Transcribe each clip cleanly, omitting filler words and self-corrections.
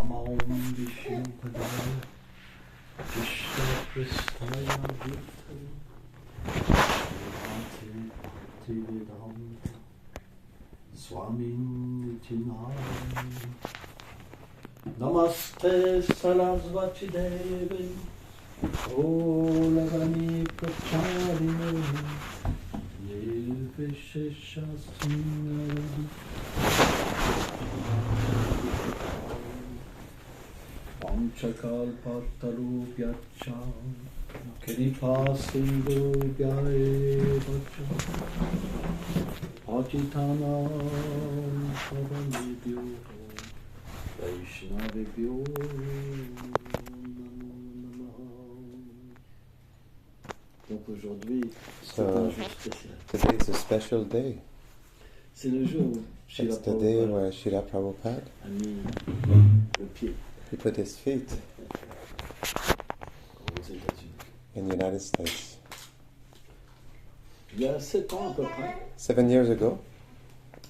Namo Vishnu Padaya Krishna Kristaya Bhutale Bhante Bhaktivedanta Swamin Nitinaya Namaste Sarasvati Devi Olavani Prachadini Nirvisheshastinaradi Panchakalpatarubhyacha Kripa Sindhubhyae Vacha Pachitanam Pavanebhyo Vaishnavebhyo Namo Namaha. Donc aujourd'hui, c'est un jour spécial. Today is a special day. C'est le jour où It's the day where Srila Prabhupada a mis le pied he put his feet aux États-Unis. in the United States. Il y a 7 ans à peu près, 7 years ago,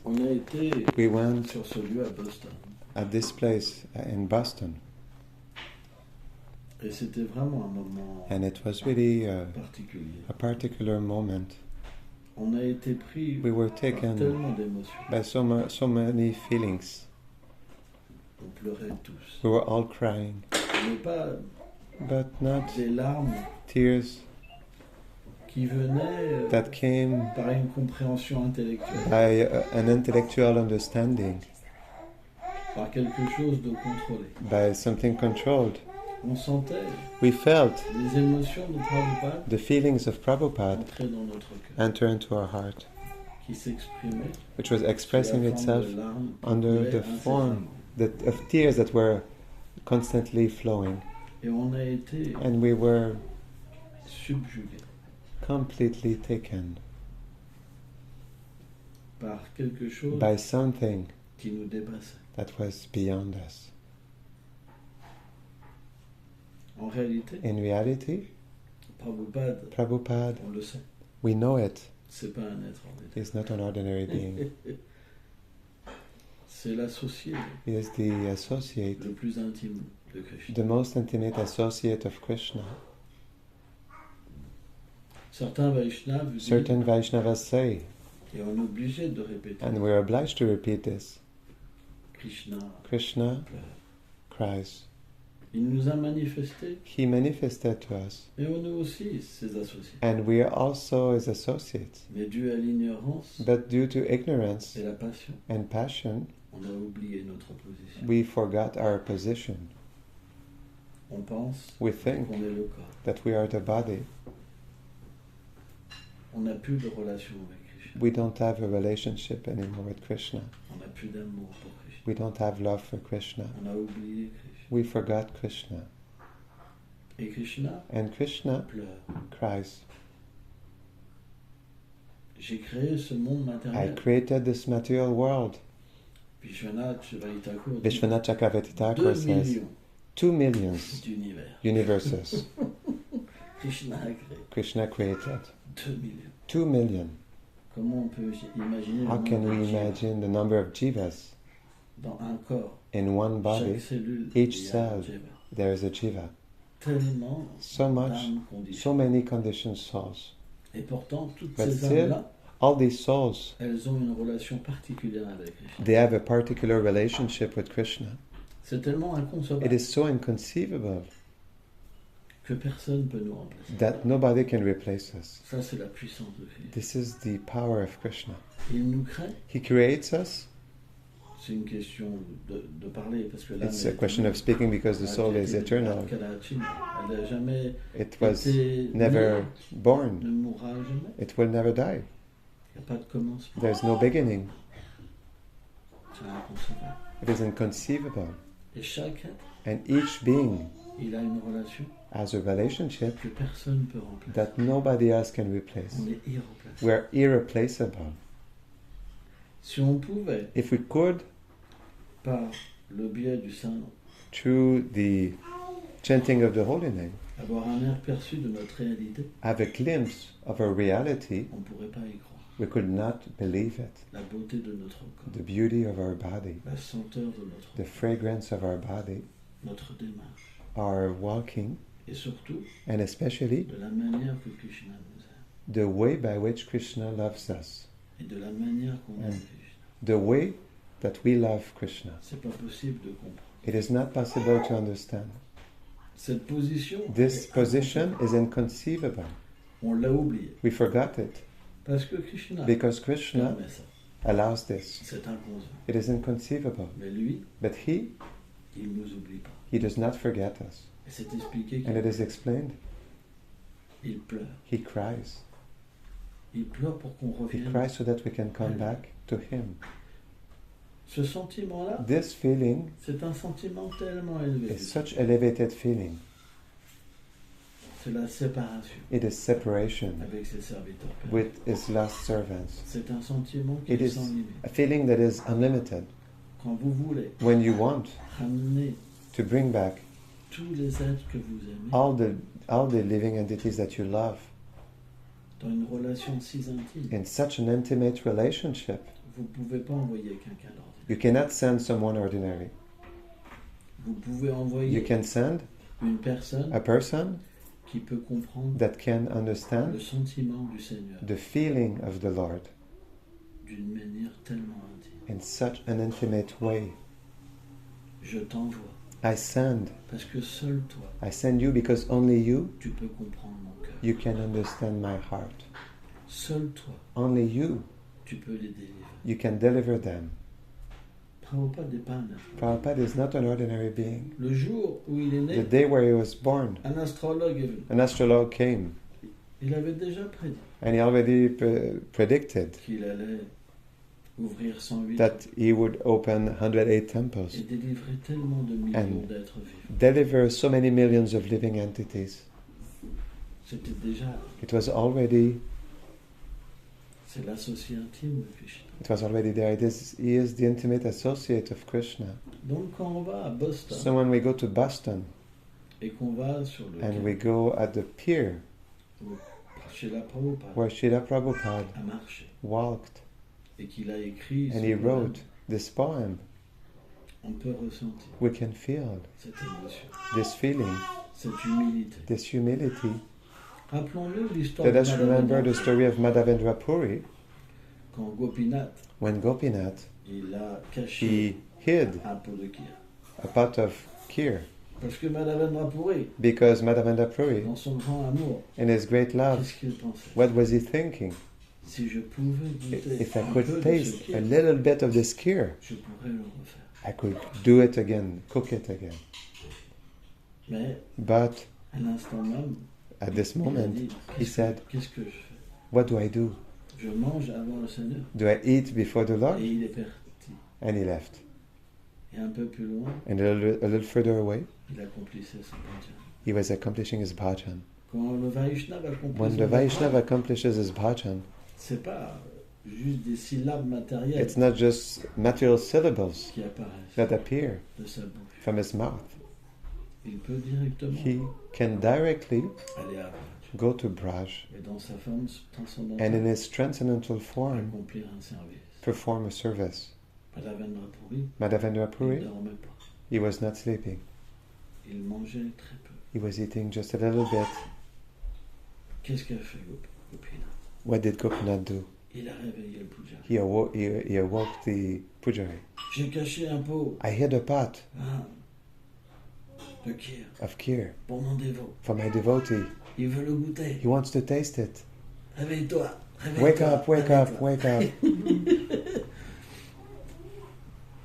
on a été we went sur ce lieu à Boston. at this place in Boston, Et c'était vraiment un moment and it was really particulier. a particular moment. On a été pris We were par taken tellement d'émotions. by so many feelings. On pleurait tous. We were all crying, Mais pas but not des larmes tears qui venaient that came par une compréhension intellectuelle, by an intellectual understanding, par quelque chose de contrôlé. by something controlled. On sentait We felt les émotions de Prabhupada the feelings of Prabhupada entrer dans notre cœur, enter into our heart, qui s'exprimaient which was sous la expressing forme itself de larmes qui under coulaient the form of tears that were constantly flowing, Et on a été and we were subjugués completely taken par quelque chose by something qui nous dépassait. that was beyond us. En réalité, In reality, Prabhupada, Prabhupada, on le sait, we know it, c'est pas un être ordinaire. is not an ordinary being. C'est l'associé He is the associate, le plus intime de Krishna. the most intimate associate of Krishna. Certains Vaishnavas disent, Certain Vaishnavas say, et on est obligé de répéter, and we're obliged to repeat this, Krishna Krishna pleure. cries. Il nous a manifesté, He manifested to us, et on est aussi ses associés. and we are also his associates. Mais dû à l'ignorance But due to ignorance et la passion, and passion, on a oublié notre position. we forgot our position. On pense We think qu'on est le corps. that we are the body. On n'a plus de relation avec Krishna. We don't have a relationship anymore with Krishna. On n'a plus d'amour pour Krishna. We don't have love for Krishna. On a oublié Krishna. We forgot Krishna. Et Krishna And Krishna pleure. cries. J'ai créé ce monde I matériel. created this material world. Vishwanath Chaitanya dit Vishwanath Chakravarti 2 Thakur says millions 2 millions d'univers. universes Krishna a créé Krishna created. 2 millions. 2 million. Comment on peut imaginer How le can nombre we de jivas imagine the number of jivas dans un corps? in one body? Chaque cellule, Each il y a cell. un jiva. There is a jiva. Tellement So much, d'âmes so conditionnées. many conditioned souls. Et pourtant, toutes But ces still, âmes-là, all these souls, elles ont une relation particulière avec Krishna. they have a particular relationship with Krishna. C'est tellement It inconcevable is so inconceivable que personne ne peut nous remplacer. that nobody can replace us. Ça, c'est la puissance de Krishna. This is the power of Krishna. Il nous crée. He creates us. C'est une question de parler parce que l'âme It's est a question of speaking because the soul is eternal. Elle n'a jamais It was été never née, ne born. mourra jamais. It will never die. Il n'y a pas de commencement. There's no beginning. C'est inconcevable. It is inconceivable. Et chaque être, And each being il a une relation has a relationship que personne ne peut remplacer. that nobody else can replace. On est irremplaçable. We are irreplaceable. Si on pouvait, If we could, par le biais du saint, through the chanting of the holy name, avoir un aperçu de notre réalité, have a glimpse of our reality, on ne pourrait pas y croire. We could not believe it. La beauté de notre corps. The beauty of our body, La senteur de notre the corps. fragrance of our body, Notre démarche. our walking, Et surtout, and especially de la manière que Krishna nous aime. the way by which Krishna loves us, Et de la manière qu'on aime And- Krishna. the way that we love Krishna. C'est pas possible de comprendre. It is not possible to understand. Cette position, This est position is inconceivable. on l'a oublié. We forgot it Parce que Krishna because Krishna permet ça. allows this. C'est inconcevable. It is inconceivable. Mais lui, But he il nous oublie pas. does not forget us. Et c'est expliqué And it qu'il is explained. il pleure. He cries. Il pleure pour qu'on He revienne. cries so that we can come back to him. Ce sentiment-là, This feeling c'est un sentiment tellement élevé. is such elevated feeling. C'est la séparation It is separation avec ses serviteurs. with his lost servants. C'est un sentiment qui It est is sans limite. a feeling that is unlimited. Quand vous voulez When you want ramener to bring back tous les êtres que vous aimez all the living entities that you love dans une relation si intime, in such an intimate relationship, vous ne pouvez pas envoyer quelqu'un d'ordinaire. you cannot send someone ordinary. Vous pouvez You envoyer can send une personne a person qui peut comprendre that can le understand sentiment du Seigneur the feeling of the Lord d'une manière tellement intime. in such an intimate way. Je t'envoie I send you because only you tu peux comprendre mon cœur. you can understand my heart. Seul toi, Only you tu peux les délivrer. you can deliver them. Prabhupada n'est pas un astrologue. Prabhupada is not an ordinary being. Le jour où il est né, The day where he was born, un astrologue est venu. an astrologue came Il avait déjà prédit and he already predicted qu'il allait ouvrir 108 that he would open 108 et temples, délivrer tellement de millions And- d'êtres vivants. deliver so many millions of living entities. C'était déjà, It was already c'est l'associé intime de Krishna. It was already there. He is the intimate associate of Krishna. Donc quand on va à Boston So when we go to Boston et qu'on va sur le and quai, we go at the pier chez la Prabhupada, where Srila Prabhupada a marché walked et qu'il a écrit and ce he poème, wrote this poem, on peut ressentir we can feel cette émotion, this feeling, cette humilité. this humility. Rappelons-nous l'histoire Let de us remember the Madhavendra story of Madhavendra Puri quand Gopinath when Gopinath, il a caché he hid un pot de kir. a pot of kheer Parce que Madhavendra Puri, because Madhavendra Puri, dans son grand amour, in his great love, qu'est-ce qu'il pensait? what was he thinking? Si je pouvais goûter If I un peu could de ce taste a kir, little bit of this kheer, je pourrais le refaire. I could do it again, cook it again. Mais But à l'instant même, at this il a moment, dit, he said, qu'est-ce que je fais? what do I do? Je mange avant le Seigneur. Do I eat before the Et Lord? il est parti. And he left. Et un peu plus loin, And a little further away, il accomplissait son bhajan. he was accomplishing his bhajan. Quand le Vaishnava accomplit When son the Vaishnava bhajan, accomplishes his bhajan, c'est pas juste des syllabes matérielles it's not just material syllables qui apparaissent that appear de sa bouche. from his mouth. Il peut directement He can directly aller à Braj go to Braj et dans sa forme and in transcendantale his transcendental form accomplir un service. perform a service. Madhavendra Puri, Madhavendra il Puri, ne dormait pas. he was not sleeping. Il mangeait très peu. He was eating just a little bit. Qu'est-ce qu'a fait Gopinath? What did Gopinath do? Il a réveillé le pujari. He awoke the pujari. J'ai caché un pot I hid a pot de kir of kheer pour mon dévot. for my devotee. Il veut le goûter. He wants to taste it. Réveille-toi. Wake Réveille-toi. up, wake up, réveille-toi. wake up.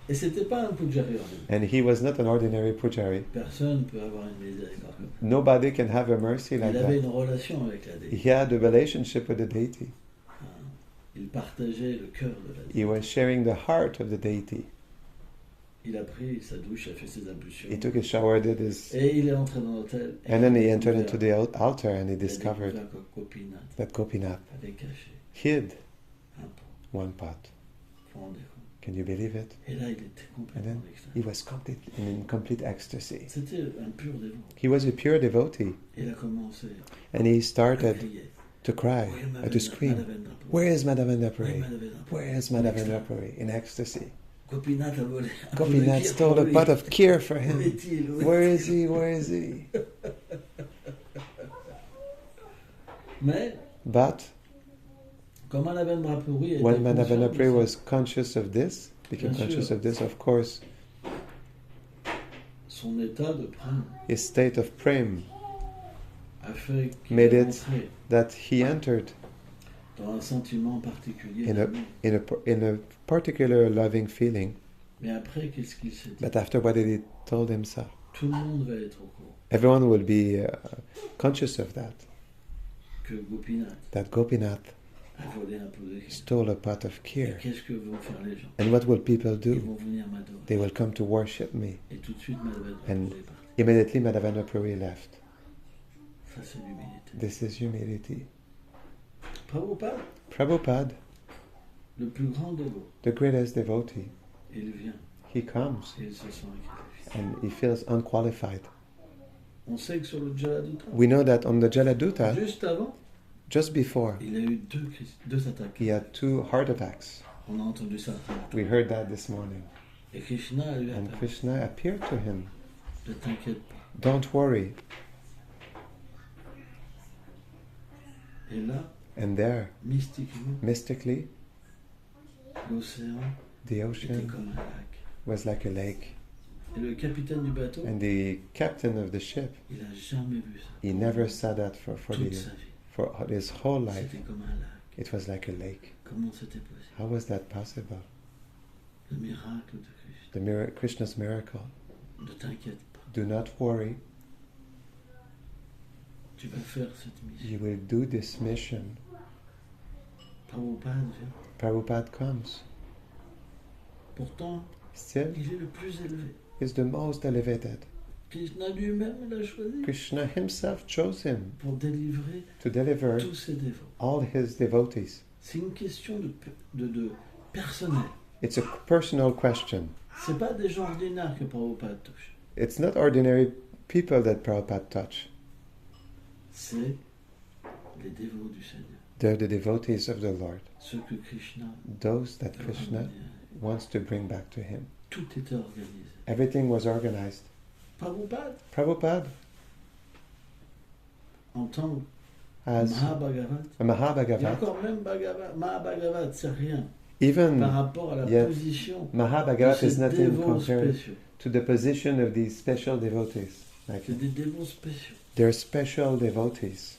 Et c'était pas un pujari ordinaire. And he was not an ordinary pujari. Personne ne peut avoir une miséricorde comme ça. Nobody can have a mercy like Il avait that. une relation avec la déité. He had a relationship with the deity. Il partageait le cœur de la déité. He was sharing the heart of the deity. Il a pris sa douche, a fait ses ablutions. He took a shower, did his... Et il est entré dans l'hôtel. et And then il he a entered découvert- into the altar and he il a discovered découvert que Gopinath that Gopinath avait caché hid un pot. one pot. Vous vous rendez compte? Can you believe it? Et là, il était And complètement then extase. he was in complete ecstasy. C'était un pur dévot. He was a pure devotee. Il a commencé And he à started crier. to cry, or to scream, "Where is Madhavendra Puri? Where is Madhavendra Puri?" in ecstasy. Gopinath stole a pot of kheer for him. Where is he? Where is he? But when Madhavendra Puri was conscious of this, became conscious of this, of course, his state of prem made it that he entered in a particular loving feeling. But after what he told himself, everyone will be conscious of that. That Gopinath stole a pot of kheer. And what will people do? They will come to worship me. And immediately Madhavendra Puri left. This is humility. Prabhupada, the greatest devotee, he comes and he feels unqualified. We know that on the Jaladuta, just before, he had 2 heart attacks. We heard that this morning. And Krishna appeared to him. Don't worry. And there, mystically, the ocean was like a lake. And the captain of the ship, he never saw that for his whole life. It was like a lake. How was that possible? Krishna's miracle. Do not worry. You will do this mission. Prabhupada comes. Still, he's the most elevated. Krishna himself chose him to deliver all his devotees. It's a personal question. It's not ordinary people that Prabhupada touch. They're the devotees of the Lord. Those that Krishna wants to bring back to him. Everything was organized. Prabhupada, as a Mahabhagavat, even yet, Mahabhagavat is nothing compared to the position of these special devotees. Like they're special devotees.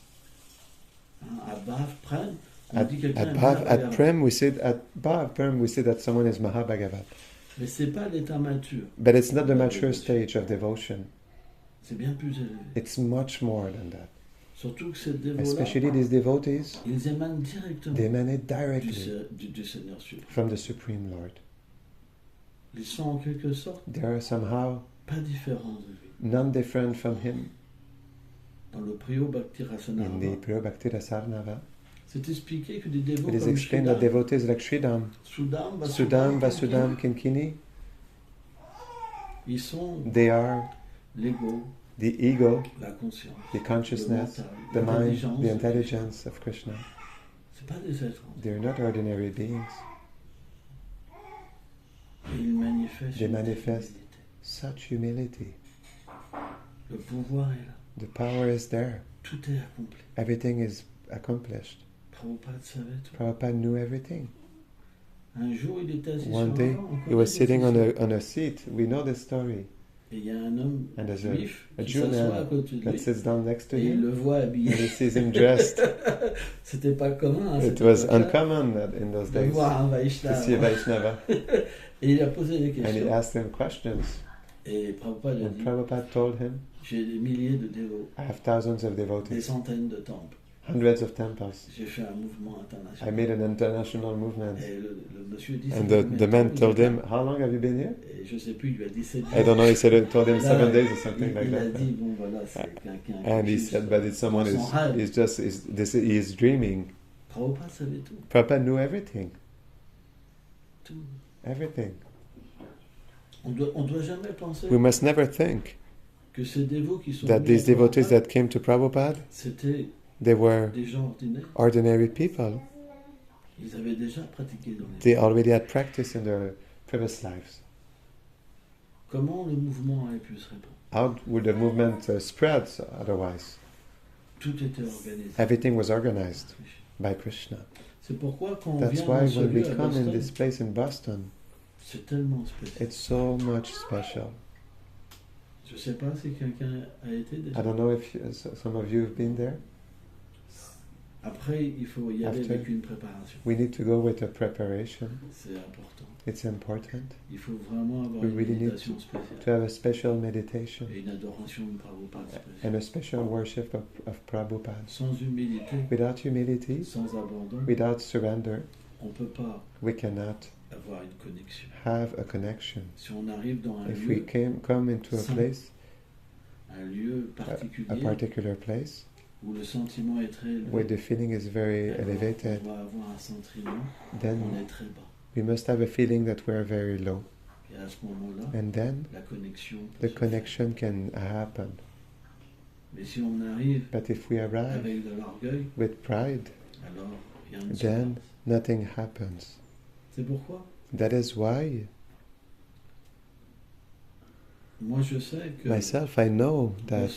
At Prem, we say that someone is Mahabhagavat. But it's not the mature stage of devotion. It's much more than that. Especially these devotees, they emanate directly from the Supreme Lord. They are somehow non-different from him. In the Priyo Bhakti Rasarnava, it is explained that devotees like Sridham, Sudam, Vasudam, Kinkini, they are the ego, the consciousness, the mind, the intelligence of Krishna. They are not ordinary beings. They manifest such humility. The power is there. Everything is accomplished. Prabhupada knew everything. One day, he was sitting on a seat. We know this story. And there's a Jew man that sits down next to him, and he sees him dressed. It was uncommon in those days to see a Vaishnava. And he asked him questions. And Prabhupada told him, I have thousands of devotees, hundreds of temples. I made an international movement. And the man told him, how long have you been here? I don't know, he told him 7 days or something like that. And he said, but it's someone he's dreaming. Prabhupada knew everything. Everything. We must never think that these devotees that came to Prabhupada, They were des gens ordinaires. Ordinary people. Ils avaient déjà pratiqué dans les They already had practice in their previous lives. Comment le mouvement a pu se répandre? How would the movement spread otherwise? Tout était organisé. Everything was organized by Krishna. C'est pourquoi quand That's on vient why dans ce when we lieu à come in Boston, this place in Boston, c'est tellement spécial. it's so much special. Je sais pas si quelqu'un a été déjà. I don't know if some of you have been there. Après, il faut y aller avec une préparation. We need to go with a preparation. C'est important. It's important. Il faut vraiment avoir We une really need méditation spéciale. To have a special meditation. Et une adoration de Prabhupada spéciale. And a special worship of Prabhupada. Sans humilité, Without humility, sans abandon, without surrender, on peut pas we cannot avoir une connexion. have a connection. Si on arrive dans un If lieu, we come into a place, un lieu a particulier, particular place, où le sentiment est très élevé, where the feeling is very alors elevated, on va avoir un sentiment then qu'on est très bas. we must have a feeling that we're very low. Et à ce moment-là, And then la connexion peut the se connection can happen. faire. Mais si on arrive But if we arrive avec de l'orgueil, with pride, alors rien ne se then passe. nothing happens. C'est pourquoi That is why, moi je sais que myself, I know that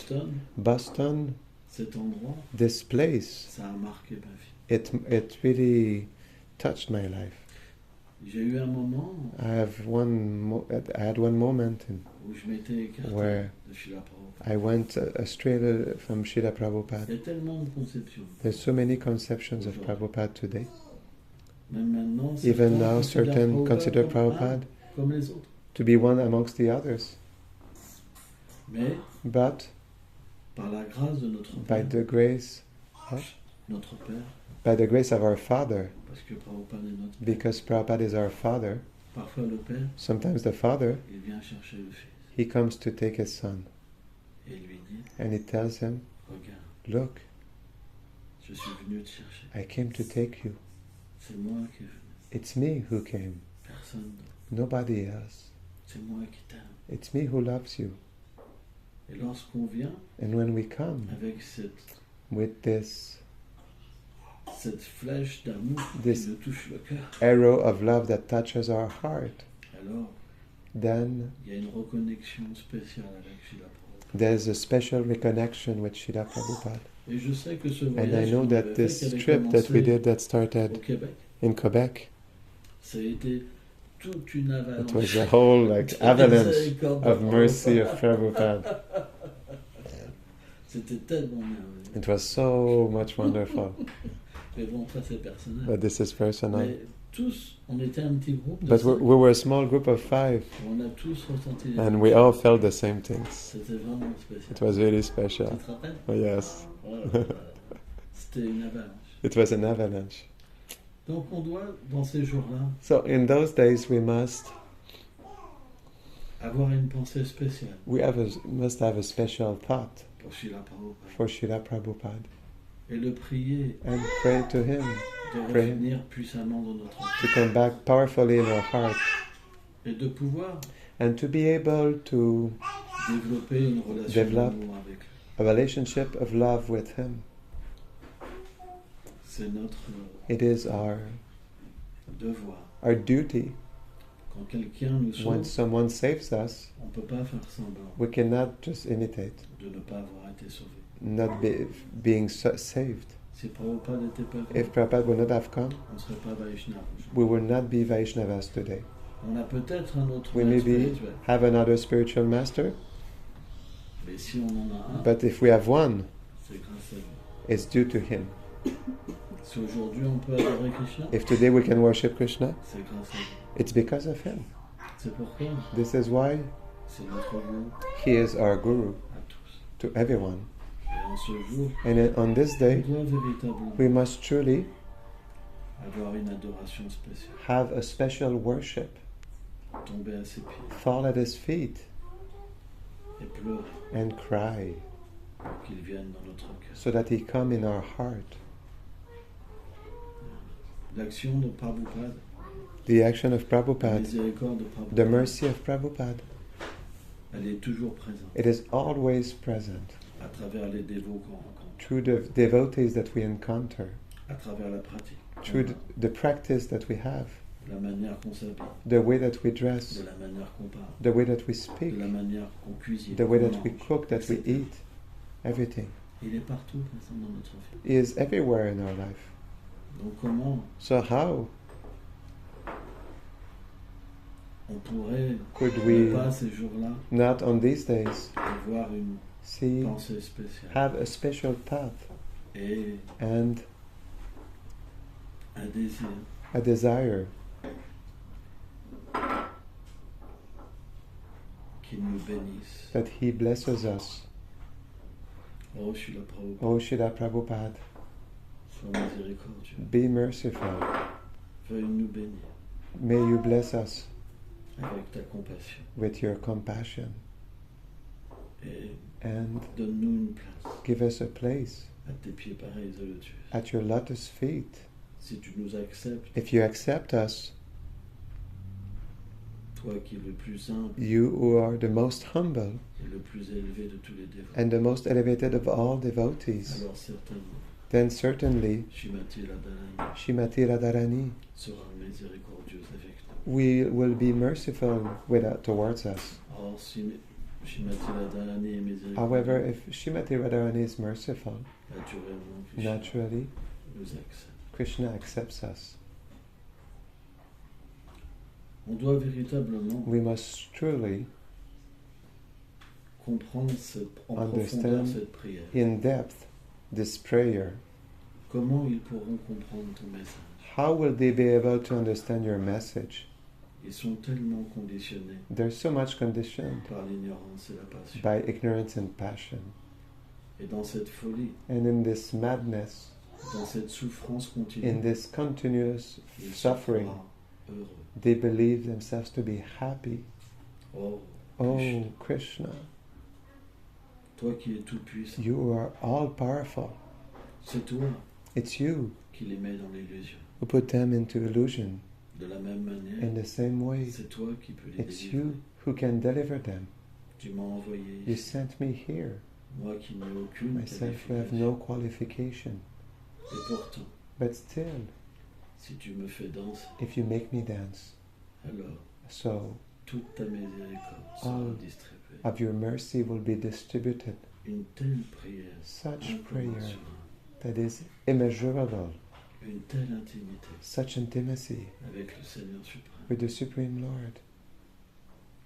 Boston, cet endroit, this place, ça a marqué ma vie. it really touched my life. J'ai eu un moment I had one moment où je m'étais écarté where de Srila Prabhupada. I went astray from Srila Prabhupada. Il y a tellement de conceptions. There's so many conceptions of Prabhupada today. Même maintenant, Even now, certain consider Prabhupada comme les autres. to be one amongst the others. Mais But par la grâce de notre by Père, the grace, notre Père, by the grace of our Father, parce que Prabhupada est notre Père, because Prabhupada is our Father, parfois le Père, sometimes the Father, il vient chercher le Fils he comes to take his Son, et il lui dit, and he tells him, regarde, look, je suis venu te chercher. I came to take you. C'est moi qui est venu. It's me who came, Personne d'autre. nobody else. C'est moi qui t'aime. It's me who loves you. Et lorsqu'on vient And when we come avec cette with this flèche d'amour This- qui nous touche le cœur, arrow of love that touches our heart, alors then il y a une reconnexion spéciale avec Srila Prabhupada. there's a special reconnection with Srila Prabhupada. Et je sais que ce And I voyage know qu'on that avait fait, this qui avait trip that we commencé did that au started Québec, in Quebec, ça a été toute une avalanche. it was a whole avalanche of mercy of Prabhupada. C'était tellement merveilleux. It was so much wonderful. Mais bon, ça c'est personnel. But this is personal. Mais tous, on était un petit groupe de But cinq. we were a small group of 5, On a tous ressenti les and mêmes we choses. all felt the same things. C'était vraiment spécial. It was really Tu special. te rappelles? Oh, yes, Voilà. C'était une avalanche. it was an avalanche. Donc on doit, dans ces jours-là, So in those days, we must avoir une pensée spéciale must have a special thought pour Srila Prabhupada. for Srila Prabhupada Et le prier and pray to him de Pray. revenir puissamment dans notre to cœur. come back powerfully in our heart Et de pouvoir and to be able to développer une relation Develop. d'amour avec lui. a relationship of love with him. C'est notre It is our devoir. duty. Quand quelqu'un nous When sauve, someone saves us, on ne peut pas faire semblant we cannot just imitate, de ne pas avoir été sauvé. not being saved. Si Prabhupada n'était pas venu, If Prabhupada would not have come, on ne serait pas Vaishnava aujourd'hui. we would not be Vaishnavas today. On a peut-être un autre We maître maybe spirituel, have another spiritual master, mais si on en a un, but if we have one, c'est grâce à lui. it's due to him. Si aujourd'hui on peut adorer Krishna, If today we can worship Krishna, c'est grâce à lui. it's because of him. C'est pourquoi This is why c'est notre guru he is our guru à tous. to everyone. Et en ce jour, And on this on day, doit véritablement we must truly avoir une adoration spéciale, have a special worship, tomber à ses pieds fall at his feet, et pleurer and cry pour qu'il vienne dans notre cœur. so that he come in our heart. L'action de Prabhupada, The action of la Prabhupada, miséricorde de the Prabhupada, mercy of Prabhupada, elle est toujours présente it is always present à À travers les dévots qu'on rencontre. Through the devotees that we encounter. À travers la pratique. Through the practice that we have. La manière qu'on s'habille. The way that we dress. De la manière qu'on parle. The way that we speak. De la manière qu'on cuisine. The way that we cook, that we eat. Everything. Il est partout dans notre vie. He is everywhere in our life. Donc comment? So how could we pas ces jours-là, not on these days, avoir une pensée spéciale, have a special path and a desire qu'il nous bénisse. That He blesses us. Oh Srila Prabhupada. Oh Srila Prabhupada. Sois miséricordieux. Be merciful. Veuille nous bénir. May you bless us avec ta compassion. With your compassion. And donne-nous une place. Give us a place. À tes pieds pareils de lotus. At your lotus feet. Si tu nous acceptes. If you accept us. Toi qui es le plus humble. You who are the most humble. Et le plus élevé de tous les dévots. And the most elevated of all devotees. Alors certainement. Then certainly Shrimati Radharani sera miséricordieuse avec nous. We will be merciful towards us. Or, si Shrimati Radharani est miséricordieuse, however, if Shrimati Radharani is merciful, naturally Krishna accepts us. On doit véritablement we must truly understand cette prière. In depth this prayer. Comment ils pourront comprendre ton message? How will they be able to understand your message? Ils sont tellement conditionnés. They're so much conditioned par l'ignorance et la passion. By ignorance and passion. Et dans cette folie. And in this madness. Dans cette souffrance continue. In this continuous suffering. They believe themselves to be happy. Oh, Krishna. Toi qui es tout puissant. You are all powerful. C'est toi. It's you. Qui les met dans l'illusion. Who put them into illusion. De la même manière. In the same way. C'est toi qui peux les It's délivrer. you who can deliver them. Tu m'as envoyé. You sent me here. Moi qui n'ai aucune Myself who have no qualification. Et pourtant. But still. Si tu me fais danser. If you make me dance. Alors. So. Toute ta miséricorde sera distribuée. Of your mercy will be distributed. Une telle prière. Such prayer that is immeasurable. Une telle intimité. Such intimacy. Avec le Seigneur suprême. With the Supreme Lord.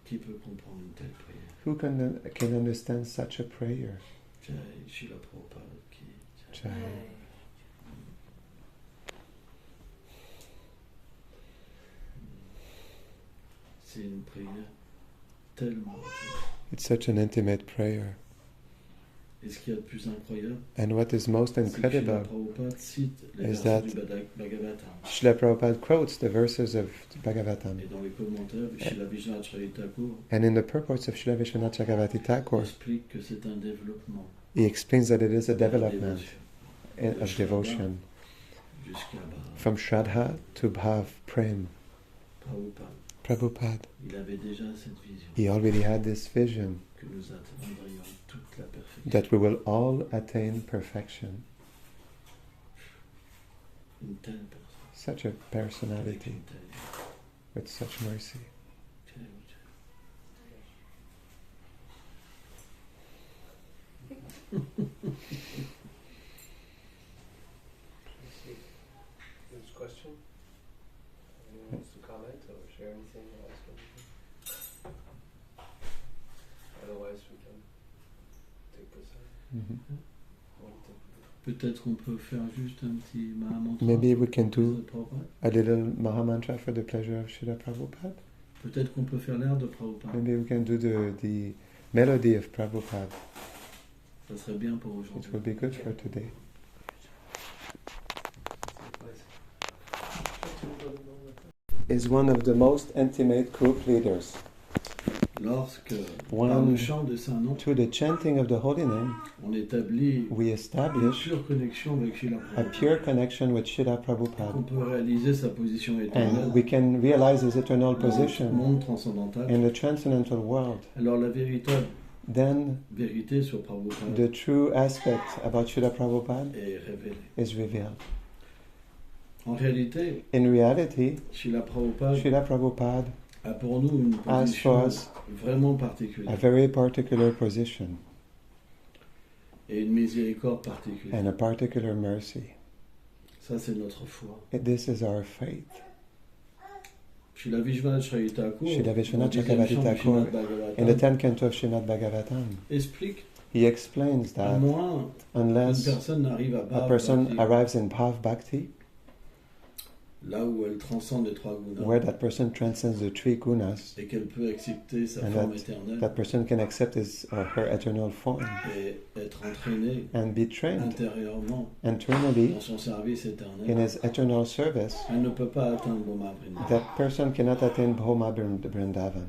Qui peut comprendre une telle prière? Who can understand such a prayer? Jai Srila Prabhupada ki Jai. C'est une prière tellement. It's such an intimate prayer. Et ce qu'il y a de plus incroyable, and what is most incredible is that Srila Prabhupada quotes the verses of Bhagavatam. Et dans les commentaires, Srila Vishwanath Thakur, and in the purports of Srila Vishwanath Thakur, explique que c'est un développement. He explains that it is a development of devotion from Shraddha to Bhav Prem. Prabhupada. He already had this vision that we will all attain perfection. Such a personality with such mercy. Next question? Anyone wants to comment or share anything or ask anything? Otherwise, we can take this on. Peut-être qu'on peut faire juste un petit Mahamantra. Maybe we can do a little Mahamantra for the pleasure of Srila Prabhupada. Peut-être qu'on peut faire l'air de Prabhupada. Maybe we can do the melody of Prabhupada. Ça serait bien pour aujourd'hui. It will be good for today. Is one of the most intimate group leaders. Lorsque, par le chant de Saint Nom, through the chanting of the holy name, we establish a pure connection with Srila Prabhupada. On peut réaliser sa position éternelle, and we can realize his eternal position monde transcendantal. in the transcendental world. Alors la véritable then vérité sur Prabhupada the true aspect about Srila Prabhupada est révélée. is revealed. En réalité, in reality, Srila Prabhupada a pour nous une position vraiment particulière. A very particular position. Et une miséricorde particulière. And a particular mercy. Ça, c'est notre foi. This is our faith. Srila Vishwanath Thakur, in the 10th canto of Srimad Bhagavatam, he explains that unless a person arrives in Bhav Bhakti, là où elle transcende les trois gunas, where that person transcends the three gunas, et qu'elle peut accepter sa forme éternelle, that person can accept his or her eternal form, et être entraîné and be trained intérieurement internally dans son service éternel, in his eternal service, elle ne peut pas atteindre Bhoma Vrindavan. That person cannot attain Bhoma Vrindavan.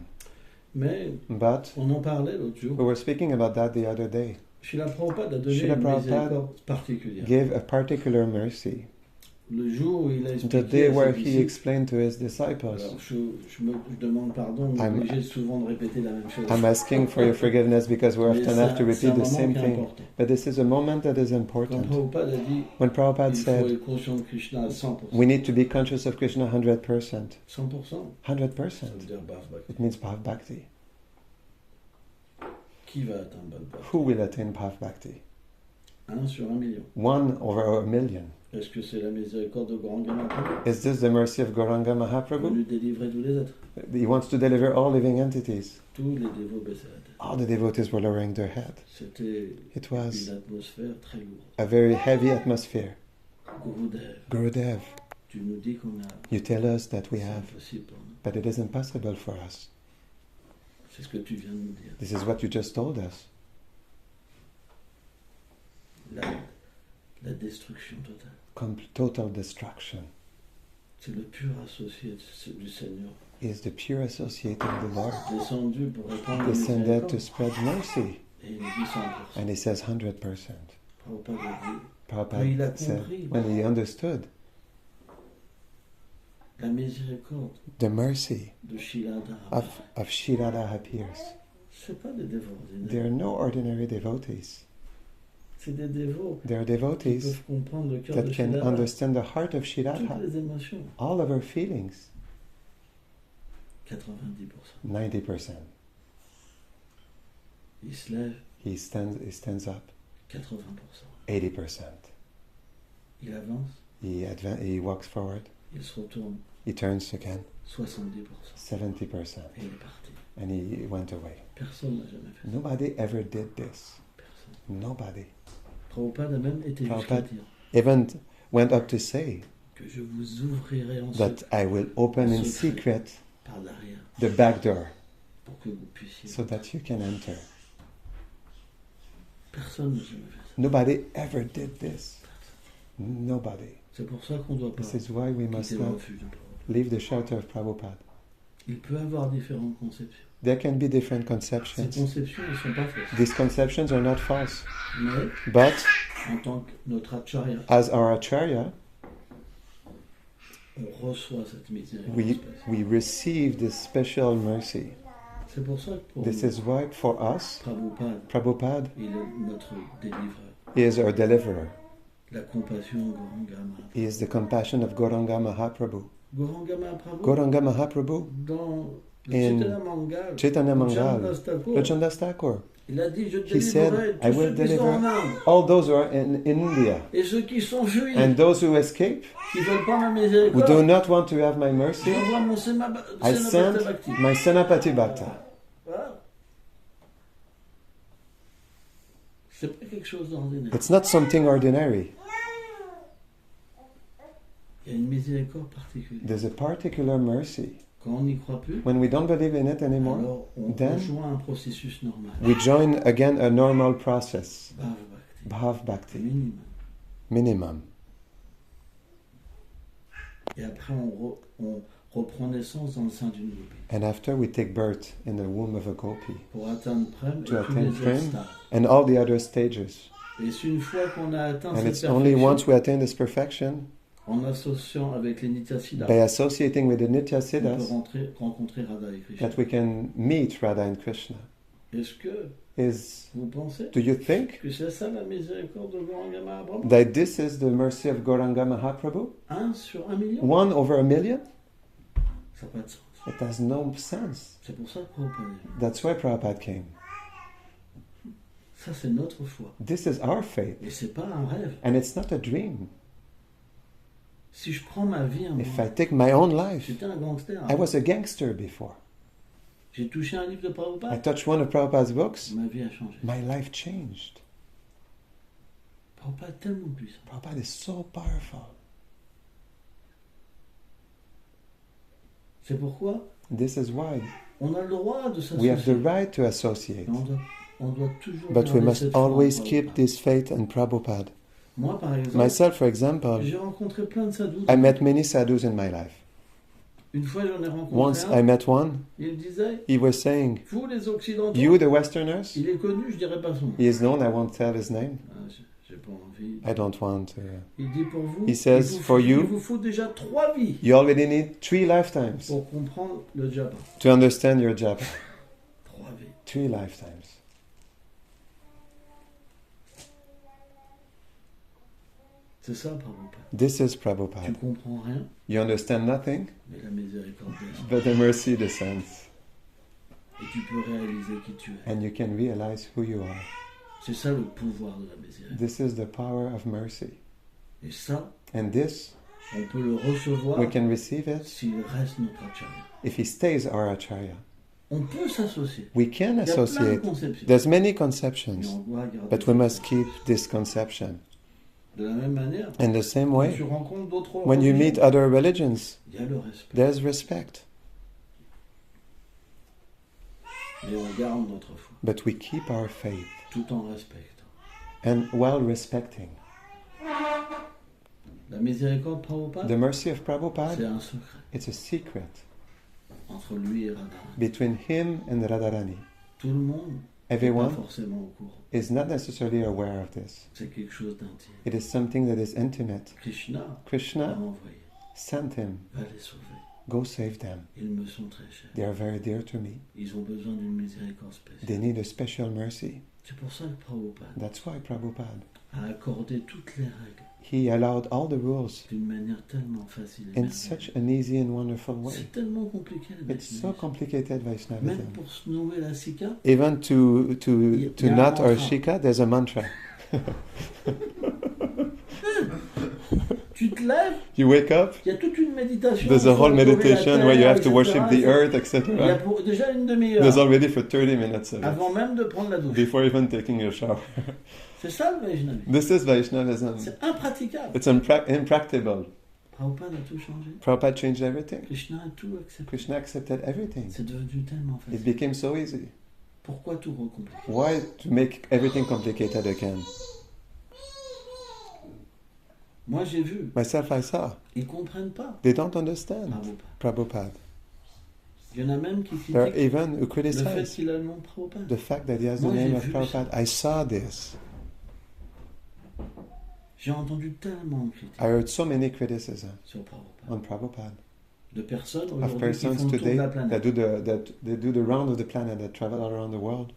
But on en parlait l'autre jour. We were speaking about that the other day. Srila Prabhupada a donné une miséricorde particulière. Gave a particular mercy. Le jour où il a the day where he explained to his disciples. Alors, je demande pardon, on est obligé souvent de répéter la même chose. I'm asking for your forgiveness because we often have to repeat the same thing. But this is a moment that is important. When Prabhupada said, we need to be conscious of Krishna 100%. 100%. It means Bhav Bhakti. Who will attain Bhav Bhakti? 1 sur 1 million. 1 over a million. Est-ce que c'est la miséricorde de Gauranga Mahaprabhu? Is this the mercy of Gauranga Mahaprabhu? De lui délivrer tous les êtres. He wants to deliver all living entities. Tous les dévots baissaient la tête. All the devotees were lowering their head. It was une atmosphère très lourde. A very heavy atmosphere. Gurudev, tu nous dis qu'on a. You tell us that we have, but it is impossible for us. C'est ce que tu viens de nous dire. This is what you just told us. La destruction totale. Total destruction. C'est le pur associé du Seigneur. He is the pure associate of the Lord. Descendu pour répandre descended to spread mercy. Et il dit 100%. And he says 100%. Prabhupada said, when he understood, la miséricorde the mercy de Shilada of Shilada appears. C'est pas des dévots ordinaires. There are no ordinary devotees. C'est des dévots There are devotees qui peuvent comprendre le cœur that de can Shilada. understand the heart of Toutes Shilada. les émotions. All of her feelings. 90%. 90%. Il se lève. He stands up. 80%. 80%. Il avance. He walks forward. Il se retourne. He turns again. 70%. 70%. Et il est parti. And he went away. Personne n'a jamais fait ça. Nobody ever did this. Personne. Nobody. Prabhupada a même été jusqu'à dire even went up to say que je vous ouvrirai en that I will open in secret par l'arrière the back door pour que vous puissiez so that you can enter. Personne n'a jamais fait ça. Nobody ever did this. Nobody. C'est pour ça qu'on doit pas. This is why we must not leave the shelter of Prabhupada. Il peut avoir différentes conceptions. There can be different conceptions. Ces conceptions ne sont pas fausses. These conceptions are not false. But en tant que notre acharya, as our acharya, on reçoit cette miséricorde. We receive this special mercy. C'est pour ça que pour this is why for us, Prabhupada il est notre délivreur. He is our deliverer. La compassion Gauranga Mahaprabhu. He is the compassion of Gauranga Mahaprabhu. Gauranga Mahaprabhu dans Chaitanya Mangal, Rachandas Thakur. He said, I will deliver all those who are in India. And those who escape, who do not want to have my mercy, I send my Senapati Bhakta. It's not something ordinary. There's a particular mercy. When we don't believe in it anymore, then we join again a normal process. Bhav Bhakti. Minimum. And after we take birth in the womb of a gopi to attain Prem and all the other stages. And it's only once we attain this perfection, by associating with the Nityasiddhas, that we can meet Radha and Krishna. Vous pensez do you think que c'est ça la miséricorde de Gauranga Mahaprabhu? That this is the mercy of Gauranga Mahaprabhu? 1 sur 1 million? 1 over a million? Ça n'a pas de sens. It has no sense. C'est pour ça que Prabhupada est venu. That's why Prabhupada came. Ça, c'est notre foi. This is our faith. Et c'est pas un rêve. And it's not a dream. Si je prends ma vie, If I take my own life, j'étais un gangster. I was a gangster before. J'ai touché un livre de Prabhupada. I touched one of Prabhupada's books. Ma vie a changé. My life changed. Prabhupada est tellement puissant. Prabhupada is so powerful. C'est pourquoi This is why on a le droit de we have the s'associer. right to associate. On doit toujours But we garder must cette foi en always Prabhupada. keep this faith in Prabhupada. Moi, par exemple, Myself, for example, j'ai rencontré plein de sadhus. I met many sadhus in my life. Une fois, j'en ai rencontré Once un. I met one, Il disait, he was saying, vous les Occidentaux, you the Westerners, il est connu, je dirais pas son nom. he is known, I won't tell his name. J'ai pas envie. I don't want to. Il dit pour vous, He says, for il you, vous faut déjà 3 vies you already need 3 lifetimes pour comprendre le japa. to understand your japa. 3 vies. 3 lifetimes. C'est ça, Prabhupada. This is Tu Prabhupada. comprends rien, You understand nothing, mais la miséricorde descend. but the mercy descends. Et tu peux réaliser qui tu es. And you can realize who you are. C'est ça le pouvoir de la miséricorde. This is the power of mercy. Et ça, And this, on peut le recevoir we can receive it s'il reste notre acharya. if he stays our acharya. On peut s'associer. We can Il y a plein de associate. conceptions. There's many Mais conceptions, on doit garder but we cette must foi. keep this conception. De la même manière, In the same quand way, tu rencontres d'autres when you meet religions, other religions, il y a le respect. there's respect, Mais on garde notre foi, but we keep our faith, tout en respectant. and while respecting. La miséricorde Prabhupada, The mercy of c'est Prabhupada, un secret it's a secret entre lui et Radharani. between him and Radharani. Tout le monde n'est pas Everyone forcément au courant. is not necessarily aware of this. C'est quelque chose d'intime. It is something that is intimate. Krishna l'a Krishna envoyé. sent him. Va les sauver. Go save them. Ils me sont très chers. They are very dear to me. Ils ont besoin d'une miséricorde spéciale. They need a special mercy. C'est pour ça que Prabhupada That's why Prabhupada, a accordé toutes les règles he allowed all the rules d'une manière tellement facile et in merveilleuse. such an easy and wonderful way. C'est tellement compliqué le It's so Vaishnavisme. complicated, Même Vaishnavism. pour se nouer la sika, Even to Il y a un knot or mantra. shika, there's a mantra. tu te lèves, You wake up, il y a toute une méditation. there's a pour whole lever la meditation terre, where you have to etc. worship the earth, Il y a etc. déjà une demi-heure There's already for 30 minutes of it, avant même de prendre la douche. before even taking your shower. C'est ça le Vaishnavisme. This is Vaishnavism. C'est impraticable. It's impracticable. Prabhupada a tout changé. Prabhupada changed everything. Krishna a tout accepté. Krishna accepted everything. C'est devenu tellement It facile. became so easy. Pourquoi tout recompliquer? Why to make everything complicated again? Moi j'ai vu, Myself, I saw. ils comprennent pas. They don't understand Prabhupada. Prabhupada. Il y en a même qui There are critiquent even who le fait criticize qu'il a le nom de Prabhupada. the fact that he has the Moi, name j'ai of vu Prabhupada. I saw this. J'ai entendu tellement de critiques I heard so many criticisms sur Prabhupada. on Prabhupada. De personnes Of aujourd'hui qui persons font le tour de today la that planète. do the round of the planet, that travel all around the world,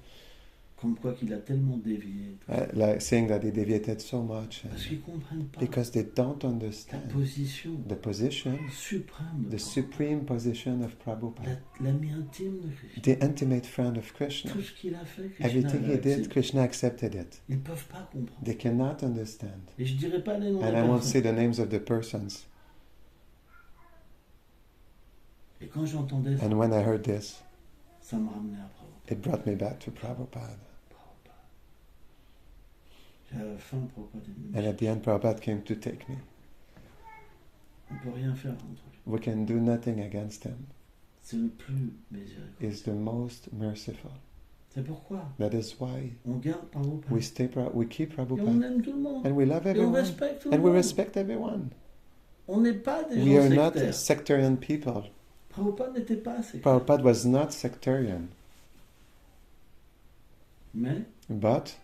Comme quoi qu'il a tellement dévié. Tout ça. like saying that he deviated so much Parce qu'ils comprennent pas because they don't la understand position the position, suprême de the Prabhupada. supreme position of Prabhupada, L'ami intime de Krishna. the intimate friend of Krishna. Tout ce qu'il a fait, Krishna Everything l'a he did, accepté. Krishna accepted it. Ils ne peuvent pas comprendre. They cannot understand. Et je dirais pas les noms And des I won't personnes. say the names of the persons. Et quand j'entendais ça, And when I heard this, ça me ramenait à Prabhupada. it brought me back to Prabhupada. Prabhupada. Et à la fin, Prabhupada est And venu. at the end, Prabhupada came to take me. On ne peut rien faire contre lui. We can do nothing against him. C'est le plus miséricordieux. He's the most merciful. C'est pourquoi That is why on garde Prabhupada. we keep Et on Prabhupada. aime tout le monde. And we love Et on everyone. respecte tout le And we monde. respect everyone. On n'est pas des We gens are not sectaires. sectarian people. Prabhupada n'était pas sectaire. Prabhupada was not sectarian. Mais But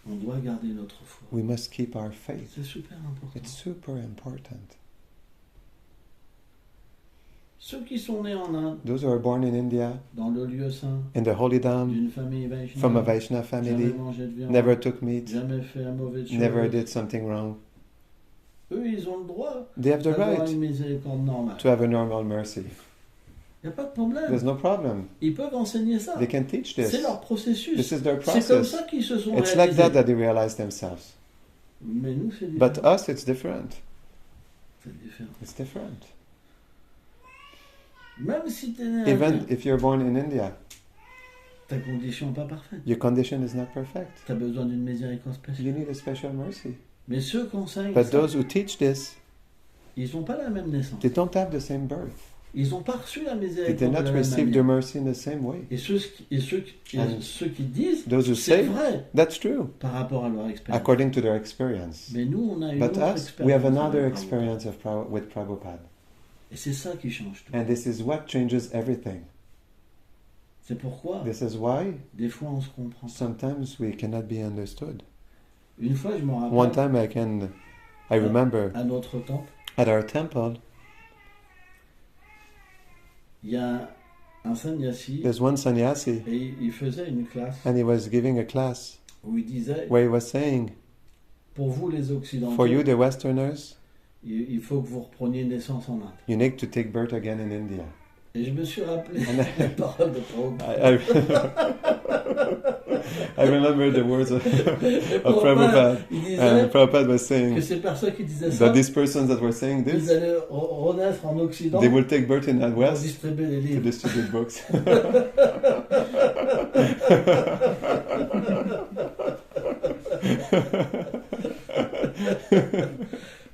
on doit garder notre foi. we must keep our faith. C'est super important. It's super important. Ceux qui sont nés en Inde, those who are born in India, dans le lieu saint, in the holy dam, d'une famille Vaishnava, from a Vaishnava jamais family, mangé de viande, never took meat, jamais fait un mauvais chose, never did something wrong. eux, ils ont le droit They have the d'avoir right une miséricorde normale. to have a normal mercy. Il n'y a pas de problème. There's no problem. Ils peuvent enseigner ça. They can teach C'est this. leur processus. This is their C'est comme process. ça qu'ils se sont It's like réalisés. that they realize themselves. Mais nous, c'est différent. But us, it's different. C'est différent. It's different. Même si tu es né Even indien, if you're born in India, ta condition n'est pas parfaite. your condition is not perfect. Tu as besoin d'une miséricorde You spéciale. need a special mercy. Mais ceux qui enseignent But ça, those who teach this, ils n'ont pas la même naissance. they don't have the same birth. Ils n'ont pas reçu la They miséricorde did de not la même receive their manière. mercy in the same way. Et ceux qui disent, Those who c'est say, vrai that's true, par rapport à leur expérience. according to their experience. Mais nous, on a une But autre us, expérience. we have another avec experience with Prabhupada. Et c'est ça qui change tout. And this is what changes everything. C'est pourquoi, This is why des fois, on se comprend. sometimes we cannot be understood. Une fois, je me One rappelle, time I remember à notre temple, at our temple, il y a un sannyasi there's one sannyasi et il faisait une classe and he was giving a class où il disait, where he was saying, pour vous les Occidentaux, for you the Westerners, il faut que vous repreniez naissance en Inde. you need to take birth again in India. Et je me suis rappelé And les paroles de Prabhupada. I remember the words of Et Prabhupada. il disait And Prabhupada was que saying ces personnes qui disaient ça, that these persons that were saying ils this, allaient renaître en Occident they will take birth in the pour West distribuer les to livres. distribute books.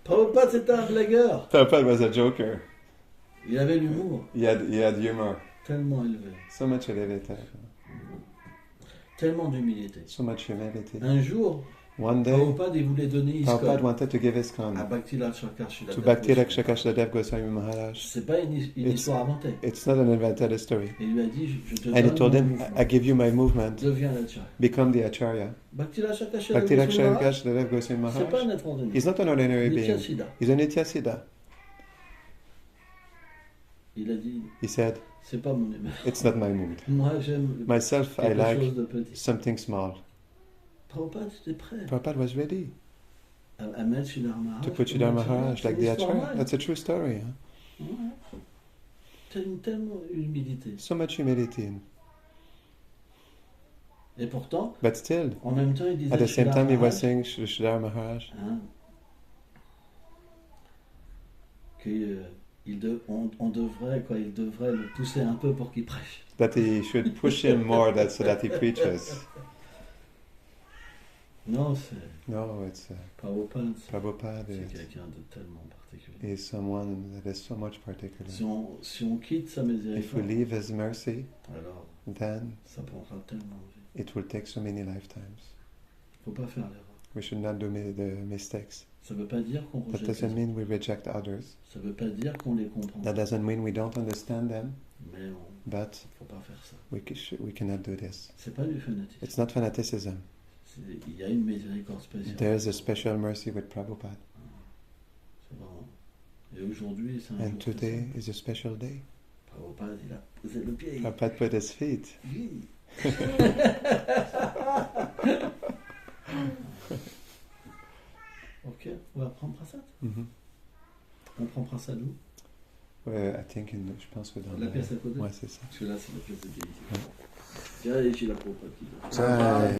Prabhupada, c'était un blagueur. Prabhupada was a joker. Il avait l'humour He had humor. tellement élevé, So much humility. tellement d'humilité. So much humility. Un jour, One day, Prabhupada, il voulait donner Prabhupada ISKCON wanted to give his à con Bhakti Lakshakar to Bhakti Rakshakash Goswami Maharaj. C'est pas une histoire inventée. It's not an invented story. Et il lui a dit, je te And he donne told mon him, mouvement. I give you my movement. Deviens l'acharya. Become the Acharya. Bhakti Lakshakar Bhakti Goswami Maharaj, Rakshakash Goswami c'est pas Maharaj. un être ordinaire. He's not an ordinary being. Nityasiddha. He's a Nityasiddha. Il a dit, He said, c'est pas mon humeur. it's not my mood. Moi, j'aime Myself, I quelque like chose de petit. something small. Prabhupada, était prêt Prabhupada was ready à mettre Sridhar Maharaj. to put Sridhar Maharaj like the Acharya. That's a true story. Huh? Ouais. T'as une telle humilité. So much humility. Et pourtant, But still, en même temps, il disait at the same Sridhar time, he was Maharaj, saying Sridhar Maharaj hein, on devrait le pousser un peu pour qu'il prêche. that he should push him more so that he preaches. Non, c'est No, it's Prabhupada, Prabhupada c'est quelqu'un de tellement particulier. is someone that is so much particular. Si on quitte sa If we miséricorde, leave his mercy, alors then ça prendra tellement de vie. it will take so many lifetimes. Faut pas faire l'erreur. We should not do the mistakes. Ça veut pas dire qu'on That rejette doesn't les mean we reject others. autres. Ça veut pas dire qu'on les comprend. That doesn't mean we don't understand them. Mais But faut pas faire ça. we cannot do this. C'est pas du fanatisme. It's not fanaticism. Il y a une miséricorde spéciale. There's a special mercy with Prabhupada. C'est vraiment. Et aujourd'hui, c'est un And jour today spécial. is a special day. Prabhupada, il a posé le pied. Prabhupada put his feet. Oui. Ok, on va prendre Prasad. Mhm. On prend Prasad où? I think je pense que dans La pièce à côté. Ouais, c'est ça. Parce que là, c'est la pièce de Gaïti. Tiens, et j'ai la Prabhupada qui Ouais.